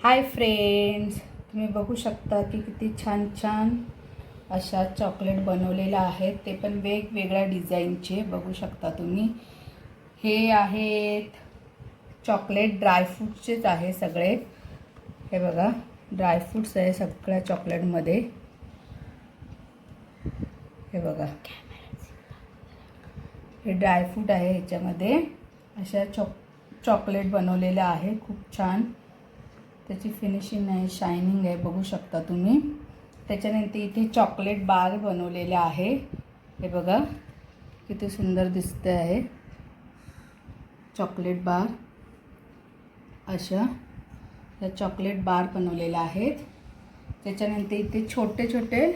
Hi friends, तुम्ही बघू शकता की किती छान छान अशा चॉकलेट बनवलेल्या आहेत. ते पण वेगवेगळ्या डिझाईनचे बघू शकता तुम्ही. हे आहेत चॉकलेट ड्रायफ्रूट्सचेच आहे सगळे. हे बघा, ड्रायफ्रूट्स आहे सगळ्या चॉकलेटमध्ये. हे बघा, हे ड्रायफ्रूट आहे. ह्याच्यामध्ये अशा चॉकलेट बनवलेल्या आहे. खूप छान त्याची फिनिशिंग आहे, शायनिंग आहे, बघू शकता तुम्ही. त्याच्यानंतर इथे चॉकलेट बार बनवलेले आहे. हे बघा किती सुंदर दिसते आहे चॉकलेट बार. अशा या चॉकलेट बार बनवलेल्या आहेत. त्याच्यानंतर इथे छोटे छोटे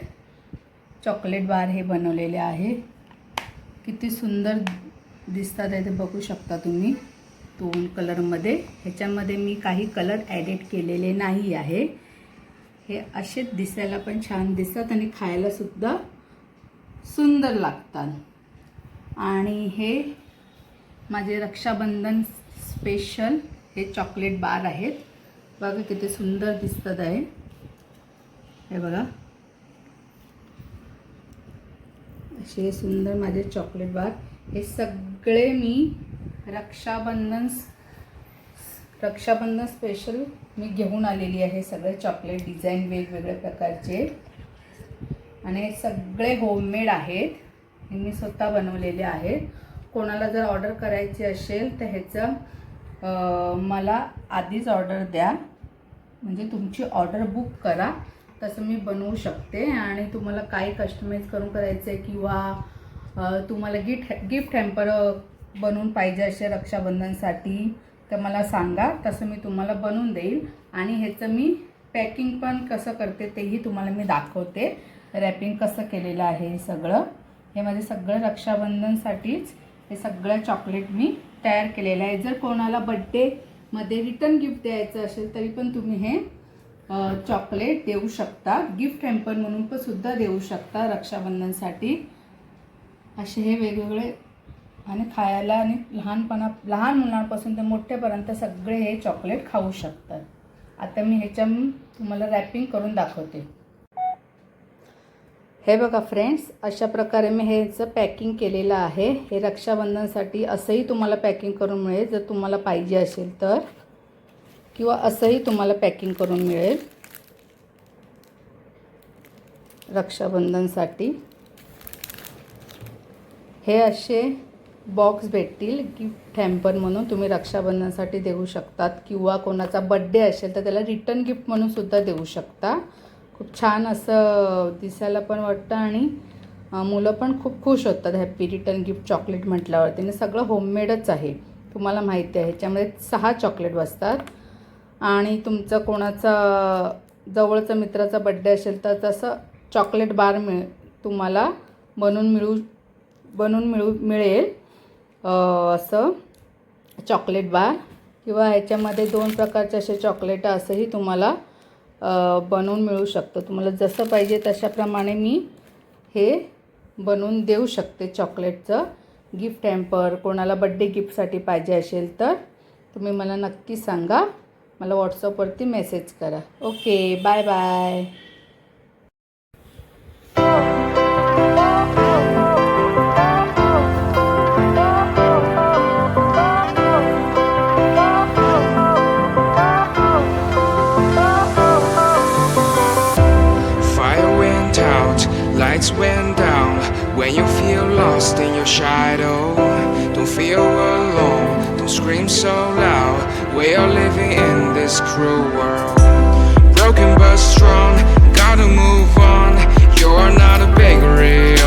चॉकलेट बार हे बनवलेले आहे. किती सुंदर दिसतात आहे ते बघू शकता तुम्ही. 2 कलरमध्ये. ह्याच्यामध्ये मी काही कलर ॲडेड केलेले नाही आहे. हे असेच दिसायला पण छान दिसतात आणि खायला सुद्धा सुंदर लागतात. आणि हे माझे रक्षाबंधन स्पेशल हे चॉकलेट बार आहेत. बघा किती सुंदर दिसतात आहे. हे बघा, असे सुंदर माझे चॉकलेट बार. हे सगळे मी रक्षाबंधन स्पेशल मी घेऊन आलेली आहे. सगळे चॉकलेट डिझाईन वेगवेगळ्या प्रकारचे आणि हे सगळे होममेड आहेत. हे मी स्वतः बनवलेले आहेत. कोणाला जर ऑर्डर करायची असेल तर ह्याचं मला आधीच ऑर्डर द्या, म्हणजे तुमची ऑर्डर बुक करा, तसं मी बनवू शकते. आणि तुम्हाला काही कस्टमाइज करून करायचं आहे किंवा तुम्हाला गिफ्ट हॅम्पर बनवून पाहिजे असे रक्षाबंधनसाठी तर मला सांगा, तसं मी तुम्हाला बनवून देईल. आणि ह्याचं मी पॅकिंग पण कसं करते तेही तुम्हाला मी दाखवते. रॅपिंग कसं केलेलं आहे हे सगळं. हे माझे सगळं रक्षाबंधनसाठीच हे सगळं चॉकलेट मी तयार केलेलं आहे. जर कोणाला बड्डेमध्ये रिटर्न गिफ्ट द्यायचं असेल तरी पण तुम्ही हे चॉकलेट देऊ शकता. गिफ्ट हॅम्पर म्हणून पण सुद्धा देऊ शकता रक्षाबंधनसाठी. असे हे वेगवेगळे आणि खायला आणि लहान मुलांपासून ते मोठ्यापर्यंत सगळे हे चॉकलेट खाऊ शकतात. आता मी ह्याच्या तुम्हाला रॅपिंग करून दाखवते. हे बघा फ्रेंड्स, अशा प्रकारे मी ह्याचं पॅकिंग केलेलं आहे. हे रक्षाबंधनसाठी असंही तुम्हाला पॅकिंग करून मिळेल जर तुम्हाला पाहिजे असेल तर, किंवा असंही तुम्हाला पॅकिंग करून मिळेल रक्षाबंधनसाठी. हे असे बॉक्स भेटतील गिफ्ट हॅम्पर म्हणून, तुम्ही रक्षाबंधनसाठी देऊ शकतात. किंवा कोणाचा बड्डे असेल तर त्याला रिटर्न गिफ्ट म्हणून सुद्धा देऊ शकता. खूप छान असं दिसायला पण वाटतं आणि मुलं पण खूप खुश होतात हॅप्पी रिटर्न गिफ्ट चॉकलेट म्हटल्यावर. त्याने सगळं होममेडच आहे, तुम्हाला माहिती आहे. ह्याच्यामध्ये 6 चॉकलेट बसतात. आणि तुमचं कोणाचा जवळचा मित्राचा बड्डे असेल तर तसं चॉकलेट बार तुम्हाला बनवून मिळेल असं चॉकलेट बार. किंवा ह्याच्यामध्ये 2 प्रकारचे असे चॉकलेट असंही तुम्हाला बनवून मिळू शकतं. तुम्हाला जसं पाहिजे तशाप्रमाणे मी हे बनवून देऊ शकते. चॉकलेटचं गिफ्ट हॅम्पर कोणाला बड्डे गिफ्टसाठी पाहिजे असेल तर तुम्ही मला नक्की सांगा. मला व्हॉट्सअपवरती मेसेज करा. Okay, bye bye. Lights went down when you feel lost in your shadow. Don't feel alone, don't scream so loud. We are living in this cruel world. Broken but strong, gotta move on. You're not a bakery